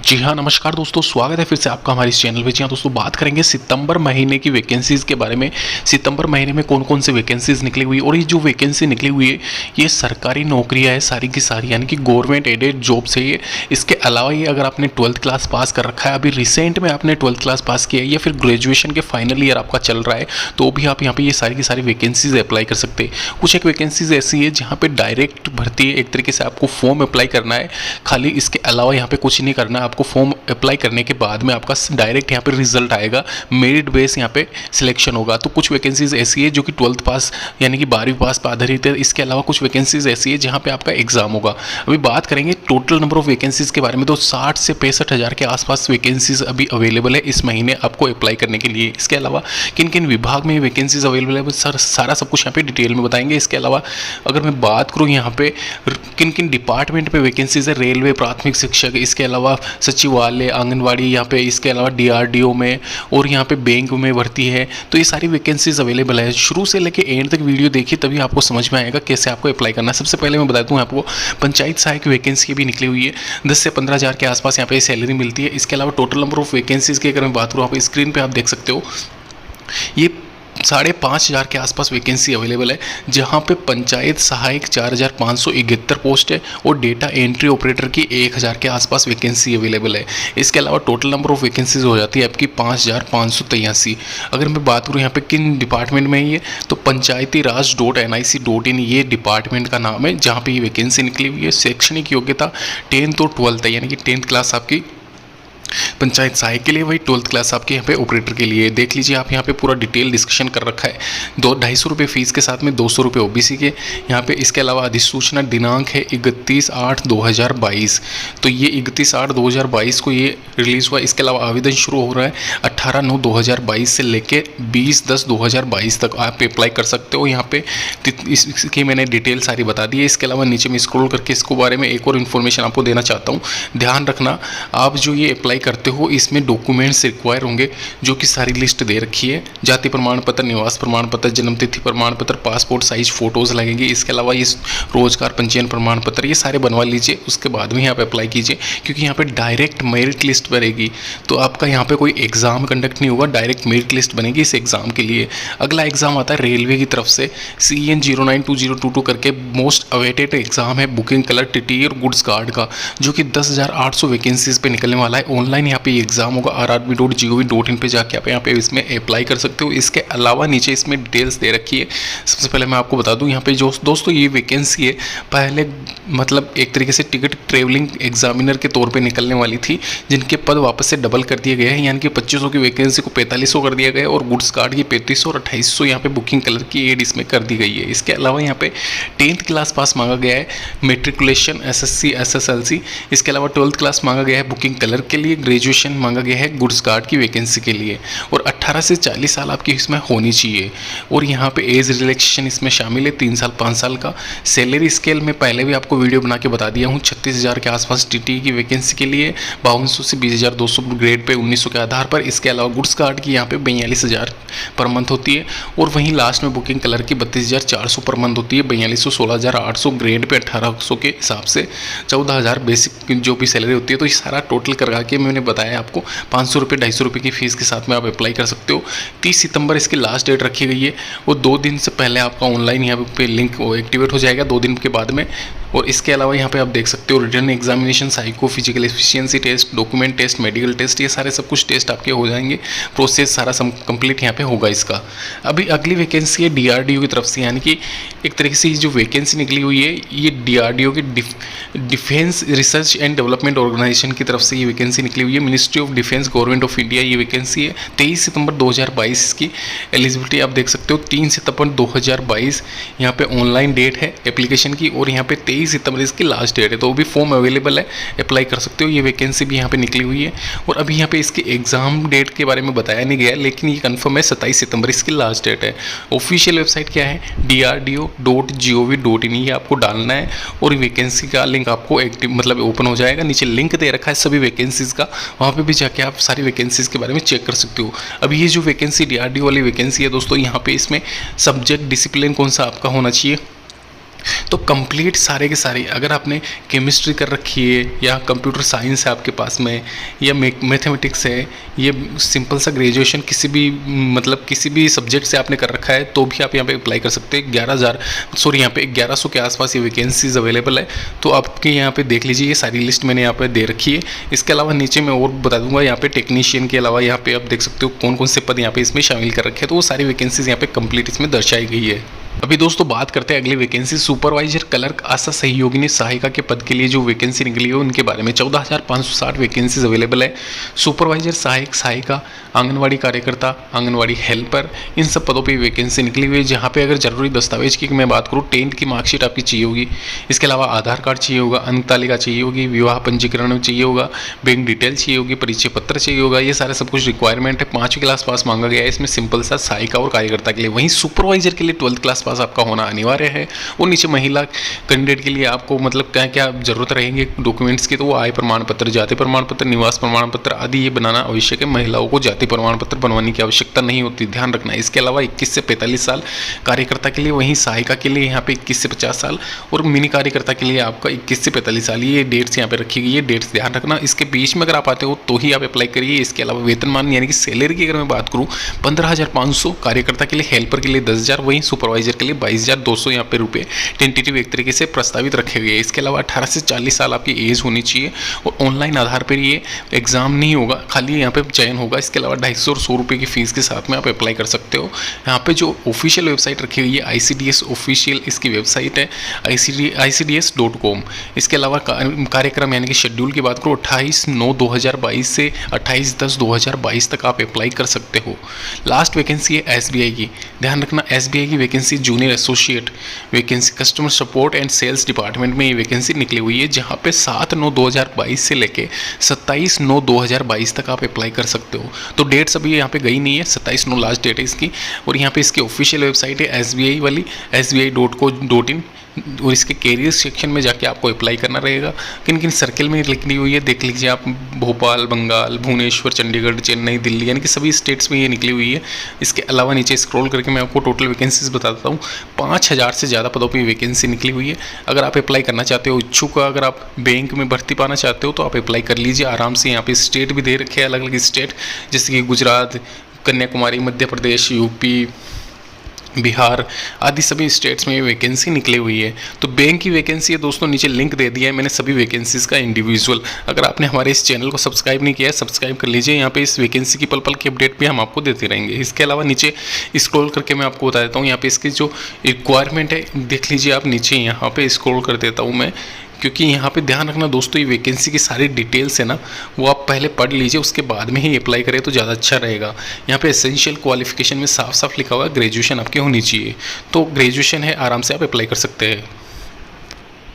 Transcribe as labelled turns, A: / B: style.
A: जी हाँ, नमस्कार दोस्तों, स्वागत है फिर से आपका हमारे इस चैनल पे। जी हाँ दोस्तों, बात करेंगे सितंबर महीने की वैकेंसीज़ के बारे में। सितंबर महीने में कौन कौन सी वैकेंसीज़ निकली हुई, और ये जो वैकेंसी निकली हुई है ये सरकारी नौकरियाँ है सारी की सारी, यानी कि गवर्नमेंट एडेड जॉब्स है ये। इसके अलावा ये अगर आपने 12th क्लास पास कर रखा है, अभी रिसेंट में आपने 12th क्लास पास किया है, या फिर ग्रेजुएशन के फाइनल ईयर आपका चल रहा है, तो भी आप यहाँ पर ये सारी की सारी वैकेंसीज़ अप्लाई कर सकते हैं। कुछ एक वैकेंसीज़ ऐसी है जहाँ पर डायरेक्ट भर्ती है, एक तरीके से आपको फॉर्म अप्लाई करना है खाली। इसके अलावा यहाँ पे कुछ नहीं करना है आपको। फॉर्म अप्लाई करने के बाद में आपका डायरेक्ट यहाँ पे रिजल्ट आएगा, मेरिट बेस यहाँ पे सिलेक्शन होगा। तो कुछ वैकेंसीज ऐसी है जो कि 12th पास यानी कि 12वीं पास पर आधारित है। इसके अलावा कुछ वैकेंसीज ऐसी है जहाँ पे आपका एग्जाम होगा। अभी बात करेंगे टोटल नंबर ऑफ वैकेंसीज के बारे में, तो 60 से 65 हज़ार के आसपास वैकेंसीज अभी अवेलेबल है इस महीने आपको अप्लाई करने के लिए। इसके अलावा किन किन विभाग में वैकेंसीज अवेलेबल है सर, सारा सब कुछ यहाँ पे डिटेल में बताएंगे। इसके अलावा अगर मैं बात करूँ यहाँ पे किन किन डिपार्टमेंट पे वैकेंसीज है, रेलवे, प्राथमिक शिक्षक, इसके अलावा सचिवालय, आंगनवाड़ी, यहाँ पे इसके अलावा डीआरडीओ में, और यहाँ पे बैंक में भर्ती है। तो ये सारी वैकेंसीज अवेलेबल है। शुरू से लेके एंड तक वीडियो देखिए, तभी आपको समझ में आएगा कैसे आपको अप्लाई करना है। सबसे पहले मैं बता दूँ आपको, पंचायत सहायक की वैकेंसी भी निकली हुई है। 10 से 15 हज़ार के आसपास यहाँ पे सैलरी मिलती है। इसके अलावा टोटल नंबर ऑफ वैकेंसीज की अगर मैं बात करूँ, आप स्क्रीन पर आप देख सकते हो, ये 5,500 के आसपास वैकेंसी अवेलेबल है, जहां पे पंचायत सहायक 4,571 पोस्ट है, और डेटा एंट्री ऑपरेटर की 1,000 के आसपास वैकेंसी अवेलेबल है। इसके अलावा टोटल नंबर ऑफ वैकेंसीज हो जाती है आपकी 5,583। अगर मैं बात करूँ यहाँ पे किन डिपार्टमेंट में ये, तो पंचायती राज .nic.in ये डिपार्टमेंट का नाम है जहाँ पे ये वैकेंसी निकली हुई है। शैक्षणिक योग्यता 10th और 12th है, यानी कि 10th क्लास आपकी पंचायत सहायक के लिए, वही 12th क्लास आपके यहाँ पे ऑपरेटर के लिए। देख लीजिए आप यहाँ पे पूरा डिटेल डिस्कशन कर रखा है। 250 रुपये फीस के साथ में 200 रुपये ओबीसी के यहाँ पे। इसके अलावा अधिसूचना दिनांक है 31/8/2022, तो ये 31/8/2022 को ये रिलीज़ हुआ। इसके अलावा आवेदन शुरू हो रहा है 18/9/2022 से लेके 20/10/2022 तक आप अप्लाई कर सकते हो। यहाँ पे इसकी मैंने डिटेल सारी बता दी है। इसके अलावा नीचे में स्क्रॉल करके इसको बारे में एक और इन्फॉर्मेशन आपको देना चाहता हूँ। ध्यान रखना, आप जो ये अप्लाई करते हो इसमें डॉक्यूमेंट्स रिक्वायर होंगे, जो कि सारी लिस्ट दे रखी है। जाति प्रमाण पत्र, निवास प्रमाण पत्र, जन्मतिथि प्रमाण पत्र, पासपोर्ट साइज फोटोज़ लगेंगे। इसके अलावा ये रोजगार पंजीयन प्रमाण पत्र, ये सारे बनवा लीजिए। उसके बाद में यहाँ पे अप्लाई कीजिए, क्योंकि यहाँ पे डायरेक्ट मेरिट लिस्ट बनेगी। तो आपका यहाँ पे कोई एग्ज़ाम कंडक्ट नहीं होगा, डायरेक्ट मेरिट लिस्ट बनेगी इस एग्ज़ाम के लिए। अगला एग्ज़ाम आता है रेलवे की तरफ से, CN 092022 करके मोस्ट अवेटेड एग्ज़ाम है बुकिंग क्लर्क, टीटी और गुड्स गार्ड का, जो कि 10,800 वैकेंसीज पे निकलने वाला है। ऑनलाइन यहाँ पे एग्जाम होगा। rrb.gov.in पे जाके आप यहाँ पे इसमें अप्लाई कर सकते हो। इसके अलावा नीचे इसमें डिटेल्स दे रखी है। सबसे पहले मैं आपको बता दूं, यहाँ पे जो दोस्तों ये वैकेंसी है पहले मतलब एक तरीके से टिकट ट्रेवलिंग एग्जामिनर के तौर पे निकलने वाली थी, जिनके पद वापस से डबल कर दिए गए हैं, यानी कि 2500 की वैकेंसी को 4500 कर दिया गया है, और गुड्स कार्ड की 3500 और 2800 यहाँ पे बुकिंग कलर की एड इसमें कर दी गई है। इसके अलावा यहाँ पे 10th क्लास पास मांगा गया है, मेट्रिकुलेशन SSC SSLC। इसके अलावा 12th क्लास मांगा गया है बुकिंग कलर के लिए, ग्रेजुएशन मांगा गया है गुड्स गार्ड की वैकेंसी के लिए, और 18 से 40 साल आपकी इसमें होनी चाहिए। और यहाँ पे एज रिलैक्सेशन इसमें शामिल है 3 साल 5 साल का। सैलरी स्केल में पहले भी आपको वीडियो बना के बता दिया हूँ, 36,000 के आसपास टीटी की वैकेंसी के लिए, 5200 से 20,200 ग्रेड पे 1900 के आधार पर। इसके अलावा गुड्स गार्ड की यहाँ पे 42,000 पर मंथ होती है, और वहीं लास्ट में बुकिंग कलर की 32,400 पर मंथ होती है। 4200 16,800 ग्रेड पे 1800 के हिसाब से 14,000 बेसिक जो भी सैलरी होती है। तो ये सारा टोटल करवा के मैंने बताया आपको। 500 रुपये 250 रुपये की फ़ीस के साथ में आप अप्लाई कर सकते हो। 30 सितंबर इसकी लास्ट डेट रखी गई है, वो 2 दिन से पहले आपका ऑनलाइन यहाँ पे लिंक एक्टिवेट हो जाएगा 2 दिन के बाद में। और इसके अलावा यहाँ पे आप देख सकते हो written examination, psycho physical efficiency test, document test, medical test, ये सारे सब कुछ टेस्ट आपके हो जाएंगे। प्रोसेस सारा सब कंप्लीट यहाँ पे होगा इसका। अभी अगली वैकेंसी है DRDO की तरफ से, यानी कि एक तरीके से जो वैकेंसी निकली हुई है ये DRDO की defence research and development organisation की तरफ से ये वैकेंसी निकली हुई है। Ministry of defence government of India ये वैकेंसी है। 23 सितंबर 2022 की एलिजिबिलिटी आप देख सकते हो। 3 सितंबर 2022 यहाँ पे ऑनलाइन डेट है एप्लीकेशन की, और यहाँ पे 23 सितंबर इसकी लास्ट डेट है। तो वो भी फॉर्म अवेलेबल है, अप्लाई कर सकते हो। ये वैकेंसी भी यहाँ पे निकली हुई है। और अभी यहाँ पे इसकी एग्जाम डेट के बारे में बताया नहीं गया, लेकिन ये कन्फर्म है 27 सितंबर इसकी लास्ट डेट है। ऑफिशियल वेबसाइट क्या है, drdo.gov.in, ये आपको डालना है, और वैकेंसी का लिंक आपको एक्टिव मतलब ओपन हो जाएगा। नीचे लिंक दे रखा है सभी वैकेंसीज का, वहाँ पे भी जाके आप सारी वैकेंसीज के बारे में चेक कर सकते हो। अभी ये जो वैकेंसी DRDO वाली वैकेंसी है दोस्तों, यहाँ पे इसमें सब्जेक्ट डिसिप्लिन कौन सा आपका होना चाहिए, तो कंप्लीट सारे के सारे, अगर आपने केमिस्ट्री कर रखी है या कंप्यूटर साइंस है आपके पास में या मैथमेटिक्स है, ये सिंपल सा ग्रेजुएशन किसी भी मतलब किसी भी सब्जेक्ट से आपने कर रखा है तो भी आप यहाँ पे अप्लाई कर सकते हैं। 1100 के आसपास ये वैकेंसीज अवेलेबल है। तो आपके यहाँ पे देख लीजिए, ये सारी लिस्ट मैंने यहाँ पे दे रखी है। इसके अलावा नीचे मैं और बता दूंगा, यहाँ पे टेक्नीशियन के अलावा यहाँ पे आप देख सकते हो कौन कौन से पद यहाँ पे इसमें शामिल कर रखे हैं। तो वो सारी वैकेंसीज यहाँ पे कंप्लीट इसमें दर्शाई गई है। अभी दोस्तों बात करते हैं अगली वैकेंसी, सुपरवाइजर क्लर्क आशा सहयोगिनी सहायिका के पद के लिए जो वैकेंसी निकली है उनके बारे में। 14,560 वैकेंसीज अवेलेबल है। सुपरवाइजर, सहायक, सहायिका, आंगनवाड़ी कार्यकर्ता, आंगनवाड़ी हेल्पर, इन सब पदों पे वैकेंसी निकली हुई है। जहाँ पे अगर जरूरी दस्तावेज की मैं बात करूँ, 10th की मार्कशीट आपकी चाहिए होगी। इसके अलावा आधार कार्ड चाहिए होगा, अंक तालिका चाहिए होगी, विवाह पंजीकरण चाहिए होगा, बैंक डिटेल चाहिए होगी, परिचय पत्र चाहिए होगा। ये सारा सब कुछ रिक्वायरमेंट है। 5वीं क्लास पास मांगा गया है इसमें सिंपल सा सहायिका और कार्यकर्ता के लिए। वहीं सुपरवाइजर के लिए 12th क्लास पास आपका होना अनिवार्य है। और नीचे महिला कैंडिडेट के लिए आपको मतलब क्या क्या जरूरत रहेंगे डॉक्यूमेंट्स की, तो वो आय प्रमाण पत्र, जाति प्रमाण पत्र, निवास प्रमाण पत्र आदि ये बनाना आवश्यक है। महिलाओं को जाति प्रमाण पत्र बनवाने की आवश्यकता नहीं होती, ध्यान रखना। इसके अलावा 21 से 45 साल कार्यकर्ता के लिए, वहीं सहायिका के लिए यहाँ पे 21 से 50 साल और मिनी कार्यकर्ता के लिए आपका 21 से 45 साल। ये डेट्स यहाँ पे रखी गई है, डेट्स ध्यान रखना। इसके बीच में अगर आप आते हो तो ही आप अप्लाई करिए। इसके अलावा वेतनमान यानी कि सैलरी की अगर मैं बात करूँ, 15,500 कार्यकर्ता के लिए, हेल्पर के लिए 10,000, वहीं सुपरवाइजर के लिए 22,200 यहाँ पे रुपये टेंटेटिव एक तरीके से प्रस्तावित रखे गए। इसके अलावा 18 से 40 साल आपकी एज होनी चाहिए और ऑनलाइन आधार पर ये एग्जाम नहीं होगा, खाली यहाँ पे चयन होगा। इसके अलावा 250 और 100 रुपये की फीस के साथ में आप अप्लाई कर सकते हो। यहाँ पे जो ऑफिशियल वेबसाइट रखी हुई है ICDS ऑफिशियल, इसकी वेबसाइट है ICDS.com। इसके अलावा कार्यक्रम यानी कि शेड्यूल की बात करो, 28/9/2022 से 28/10/2022 तक आप अप्लाई कर सकते हो। लास्ट वैकेंसी है SBI की, ध्यान रखना। SBI की vacancy junior associate vacancy, customer support and sales department में ये वैकेंसी निकली हुई है, जहाँ पे 7/9/2022 से लेके 27/9/2022 तक आप अप्लाई कर सकते हो। तो डेट्स अभी यहाँ पे गई नहीं है, 27/9 लास्ट डेट है इसकी। और यहाँ पे इसकी ऑफिशियल वेबसाइट है SBI वाली, sbi.co.in। और इसके कैरियर सेक्शन में जाके आपको अप्लाई करना रहेगा। किन किन सर्किल में लिखी हुई है देख लीजिए आप, भोपाल, बंगाल, भुवनेश्वर, चंडीगढ़, चेन्नई, दिल्ली, यानी कि सभी स्टेट्स में ये निकली हुई है। इसके अलावा नीचे स्क्रॉल करके मैं आपको टोटल वैकेंसीज बता देता हूँ। 5,000 से ज़्यादा पदों पर वैकेंसी निकली हुई है। अगर आप अप्लाई करना चाहते हो, इच्छुक, अगर आप बैंक में भर्ती पाना चाहते हो तो आप अप्लाई कर लीजिए आराम से। यहाँ पे स्टेट भी दे रखे हैं, अलग अलग स्टेट, जैसे कि गुजरात, कन्याकुमारी, मध्य प्रदेश, यूपी, बिहार आदि सभी स्टेट्स में ये वैकेंसी निकली हुई है। तो बैंक की वैकेंसी है दोस्तों, नीचे लिंक दे दिया है मैंने सभी वैकेंसीज़ का इंडिविजुअल। अगर आपने हमारे इस चैनल को सब्सक्राइब नहीं किया है, सब्सक्राइब कर लीजिए। यहाँ पे इस वैकेंसी की पल पल की अपडेट भी हम आपको देते रहेंगे। इसके अलावा नीचे स्क्रॉल करके मैं आपको बता देता हूँ, यहाँ पे इसकी जो रिक्वायरमेंट है देख लीजिए आप नीचे। यहाँ पे स्क्रॉल कर देता हूँ मैं, क्योंकि यहाँ पे ध्यान रखना दोस्तों, ये वैकेंसी की सारी डिटेल्स है ना, वो आप पहले पढ़ लीजिए, उसके बाद में ही अप्लाई करें तो ज़्यादा अच्छा रहेगा। यहाँ पे एसेंशियल क्वालिफिकेशन में साफ साफ लिखा हुआ है ग्रेजुएशन आपकी होनी चाहिए। तो ग्रेजुएशन है, आराम से आप अप्लाई कर सकते हैं।